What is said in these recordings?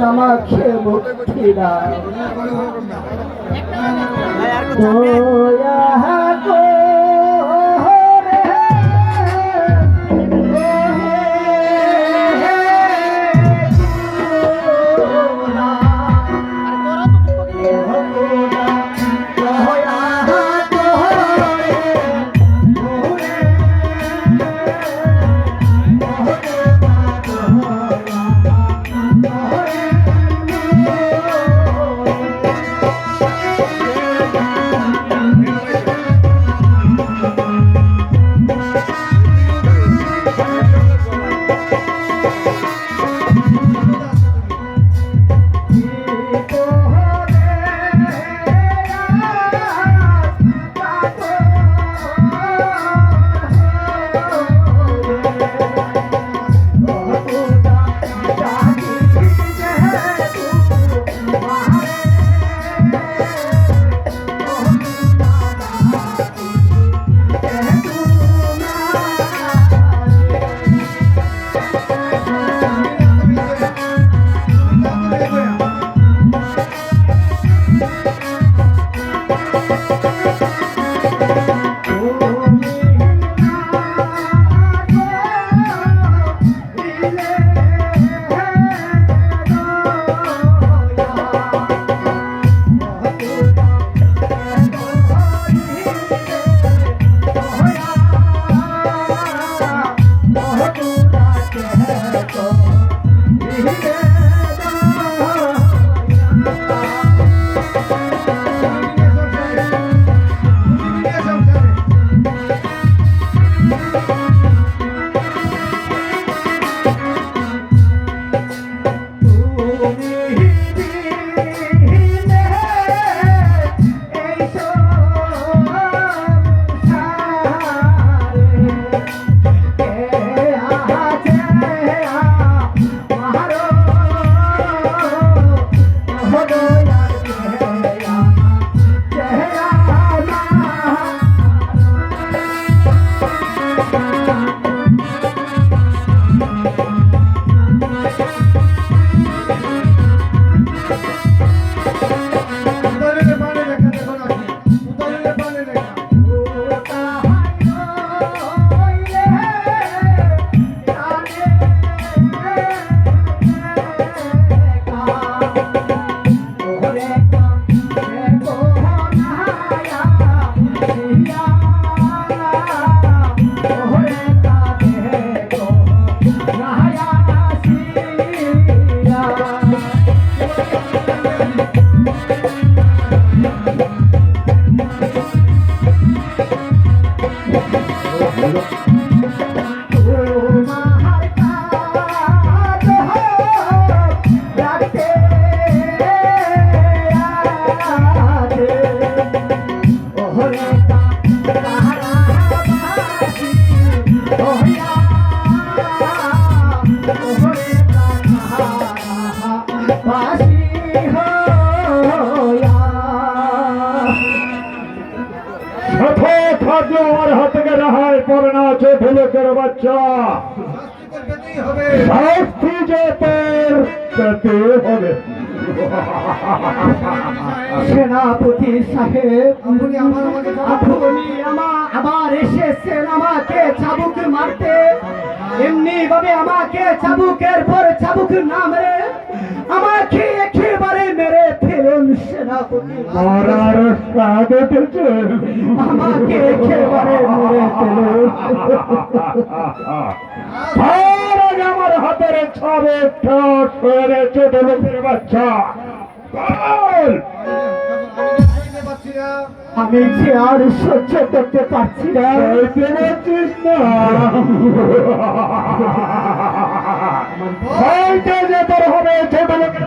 আমাকে মুক্তি দাও ঢোলকের বাচ্চা শাস্তি যে তোর পেতে হবে। সেনাপতি সাহেব আপনি আবার এসেছেন আমাকে চাবুক মারতে। এমনি ভাবে আমাকে চাবুকের পর চাবুক না মেরে আমাকে একেবারে মেরে ফেলুন সেনাপতি। মারার স্বাদ উঠেছে, আমাকে একেবারে মেরে ফেলুন। আমার হাতের ছাবে ঠাস হয়ে রয়েছে ঢোলকের বাচ্চা। আমি যে আর সহ্য করতে পারছি না। পেরেছিস না যে তোর হবে ঢোলকের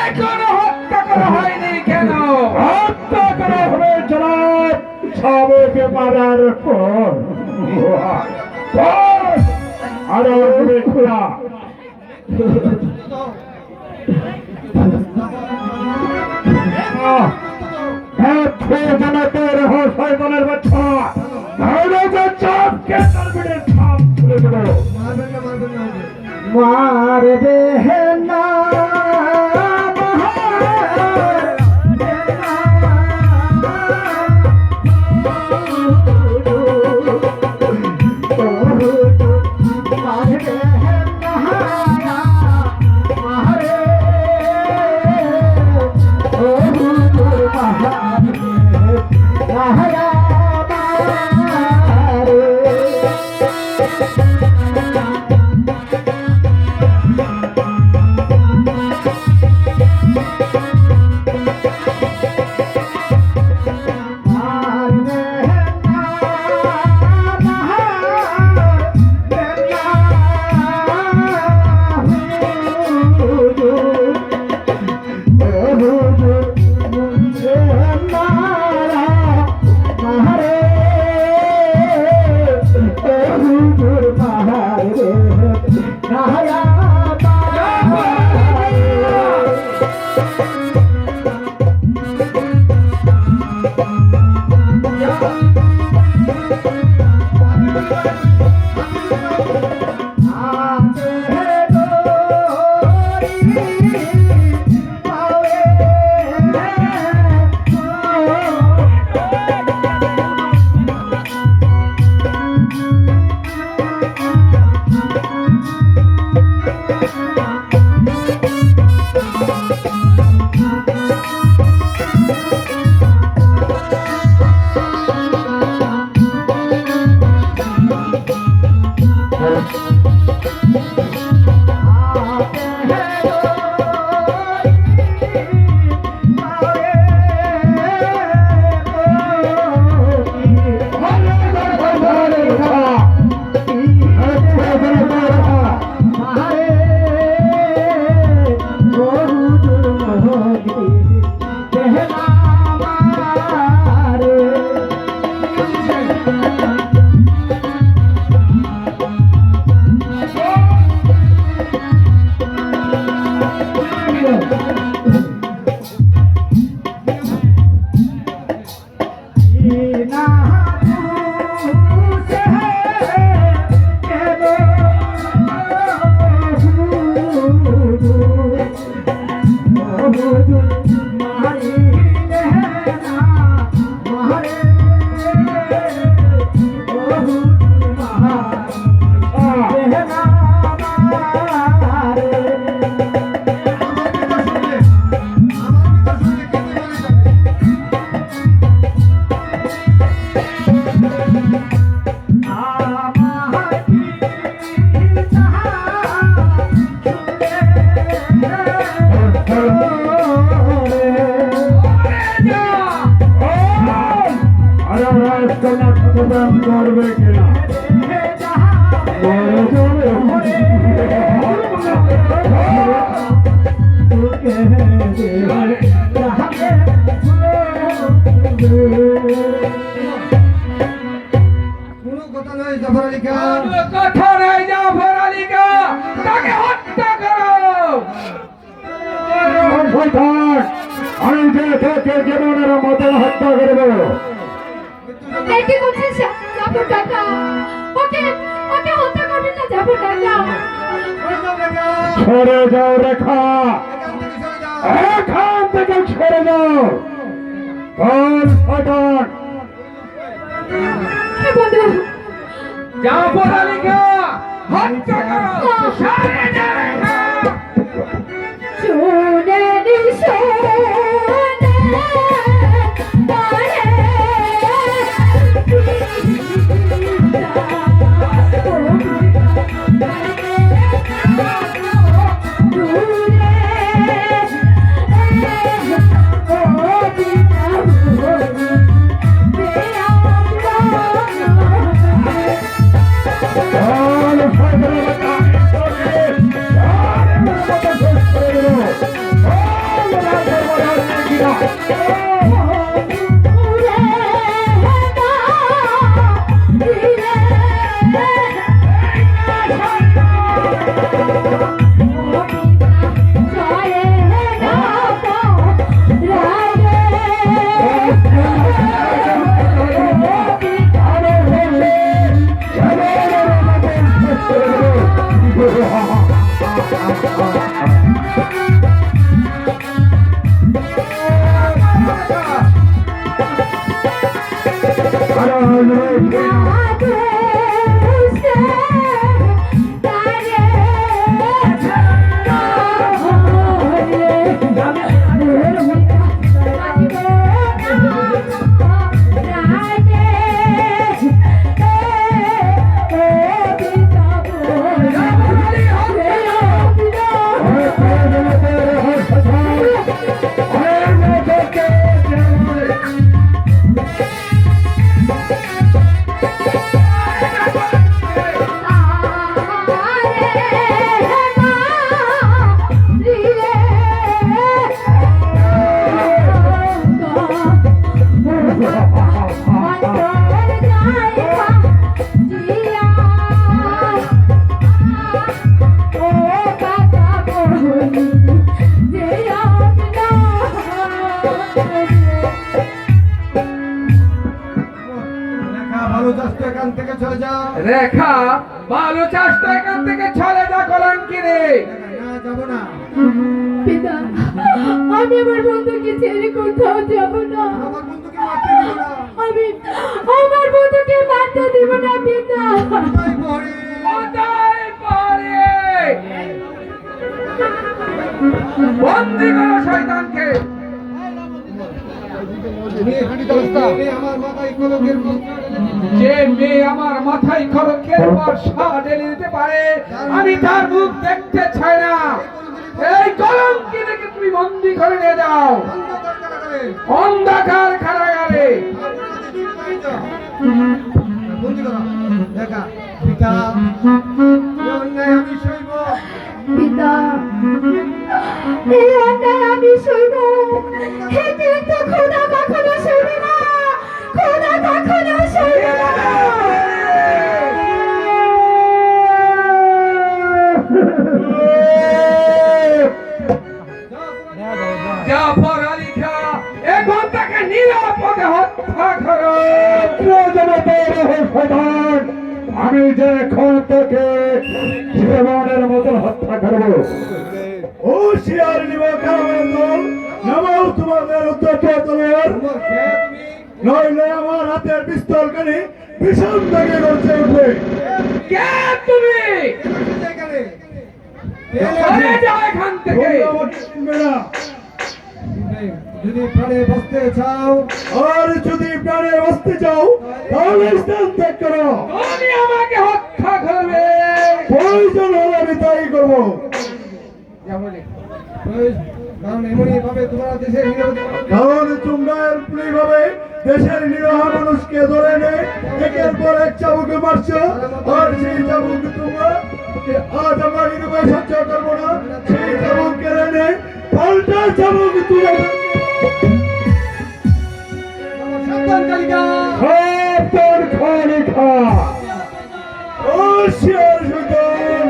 এখনো হত্যা করা হয়নি কেন? হত্যা করা হবে জনাব ছাবকে মারার পর। আরো খোলা জনতের হো শয়তানের বাচ্চা ধরে যে চাপকে তার বিড়ে ছাপ তুলে দেবো। মারবে না করবে কিনা কোনো কথা নয় জাফর আলী খান। কথা নাই জাফর আলী খান, তাকে হত্যা করো। আমি যে থেকে জীবনের মতন হত্যা করবো। কি করছেন জাফর কাকা? ওকে ওকে হত্যা করবেন না জাফর কাকা। সরে যাও রেখা, এখান থেকে সরে যাও। বন্ধু জাফর আলী খান হত্যা করো। সারে যা রেখা। শুনে রাগে রেখা ভালো চাষ তো এখান থেকে চলে যা। রেখা ভালো চাষ তো এখান থেকে চলে যা কলঙ্কি রে। না যাবো না। পিতা আমি আমার বন্ধুকে ছেড়ে কোথাও যাব না। আমার বন্ধুকে মারতে দিও না। আমি আমার বন্ধুকে মারতে দিব না পিতা। তাই বলি। কোথায় পড়ে বন্দি করো শয়তানকে। আমার মাথায় কলকের যে মেয়ে আমার মাথায় খড়কের বর্ষা ঢেলে দিতে পারে আমি তার মুখ দেখতে চাই না। এই কলঙ্কি থেকে তুমি বন্দি করে নিয়ে যাও অন্ধকার কারাগারে। বন্দি করো। দেখা পিতা এই অন্যায় আমি সইব। পিতা এই অন্যায় আমি সইব। হে কিন্তু খোদা কখনো সইবে না। খোদা কখনো সইবে না। জাফর আলী খা এখন তাকে নিরাপদে হত্যা করো। আমি যে এখন থেকে জীবনের মতো হত্যা করব। ও শিয়ার নামাও তোমাদের উদ্দেশ্য তোমার, তোমার খেয়ে তুমি নইলে আমার হাতের পিস্তল কানে ভীষণ দাগে গড়ছে উঠবে। কে তুমি? এখানে চলে যাও এখান থেকে। তোমরা আমাকে চিনবে না। যদি প্রাণে বাঁচতে চাও আর যদি প্রাণে বাঁচতে চাও তাহলে স্থান ত্যাগ করো। তুমি আমাকে হত্যা করবে। প্রয়োজন হলে আমি তাই করবো। কারণ এমনই ভাবে তোমরা দেশের নিরাপত্তা কারণ তোমরা ভাবে দেশের নিরহ মানুষকে ধরে নেয় একের পর এক চাবুকে মারছো। আর সেই চাবুক তোমরা আজ আমরা নিরুপায় সহ্য করবো না। সেই চাবুক কেড়ে নেয় পাল্টা চাবুক তুলে সাবধান কালিকা সাবধান খালিকা। ও শিয়ার সুলতান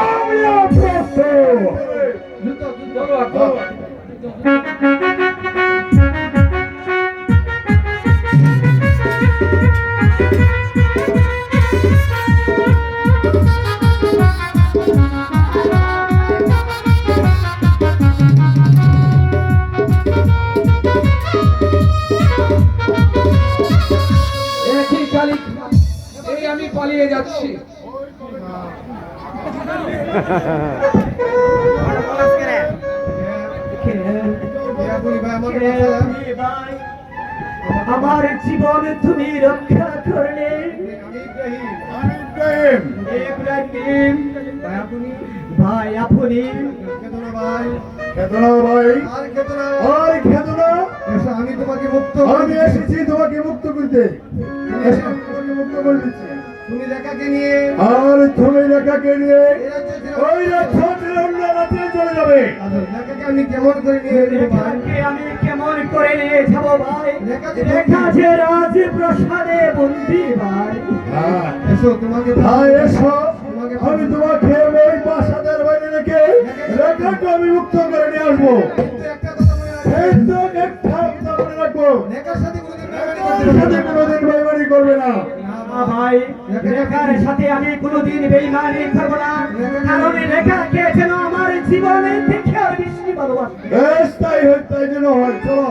আমি প্রস্তুত। যুদ্ধ যুদ্ধ একই কালী এই আমি পালিয়ে যাচ্ছি। আমার জীবন তুমি রক্ষা করলে ইব্রাহিম ভাই আপনি খেদনা ভাই আর খেতনা আর খেদনা এসো আমি তোমাকে মুক্ত আমি এসেছি তোমাকে মুক্ত করতে। তোমাকে মুক্ত করে দিচ্ছি। তুমি রেখাকে নিয়ে আর তুমি রেখাকে নিয়ে এই রাজ্যে ছেড়ে ওই রাজ্যের অন্য রাজ্যে চলে যাবে। রেখাকে আমি কেমন করে নিয়ে যাবো ভাই? রেখাকে আমি কেমন করে নিয়ে যাবো ভাই? রেখা যে রেখা যে রাজপ্রাসাদে বন্দি ভাই। এসো তোমাকে ভাই এসো, আমি তোমাকে ওই প্রাসাদের বাইরে রেখে রেখাকে আমি মুক্ত করে নিয়ে আসবো। কিন্তু একটা কথা মনে রাখবে কিন্তু একটা কথা মনে রাখবো, রেখার সাথে কোনোদিন ওর সাথে কোনোদিন বেইমানি করবে না। না ভাই, রেখার সাথে আমি কোনোদিন বেইমানি করবো না। কারণ রেখাকে যেন আমার জীবনের থেকে আর বেশি ভালোবাসি। বেশ তাই হয়, তাই যেন হয়। চলো।